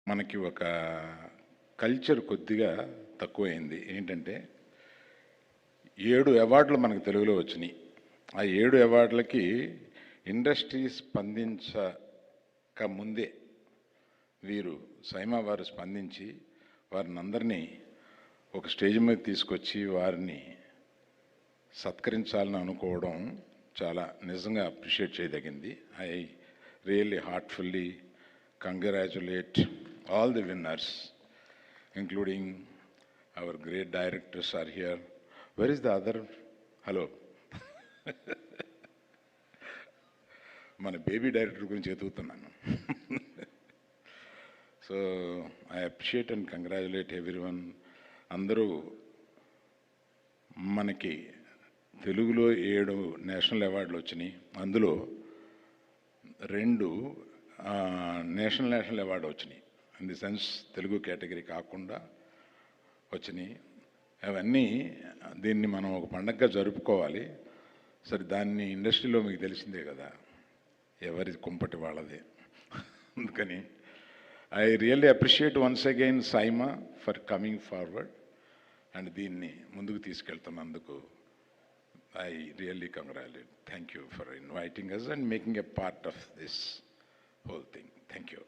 మనకి ఒక కల్చర్ కొద్దిగా తక్కువైంది. ఏంటంటే 7 అవార్డులు మనకు తెలుగులో వచ్చినాయి. ఆ 7 అవార్డులకి ఇండస్ట్రీ స్పందించక ముందే వీరు సైమా వారు స్పందించి వారిని అందరినీ ఒక స్టేజ్ మీద తీసుకొచ్చి వారిని సత్కరించాలని అనుకోవడం చాలా నిజంగా అప్రిషియేట్ చేయదగింది. I really heartfully congratulate all the winners, including our great directors are here. Where is the other? Hello. మన బేబీ డైరెక్టర్ గురించి ఎదుగుతున్నాను. So I appreciate and congratulate everyone. అందరూ మనకి తెలుగులో 7 నేషనల్ అవార్డులు వచ్చినాయి. అందులో 2 నేషనల్ అవార్డు వచ్చినాయి. In the sense Telugu category కాకుండా వచ్చినాయి. అవన్నీ దీన్ని మనం ఒక పండగగా జరుపుకోవాలి. సరే, దాన్ని ఇండస్ట్రీలో మీకు తెలిసిందే కదా, ఎవరి కుంపటి వాళ్ళదే. అందుకని I really appreciate once again SIIMA for coming forward and దీన్ని ముందుకు తీసుకెళ్తున్నందుకు I really congratulate. Thank you for inviting us and making a part of this whole thing. Thank you.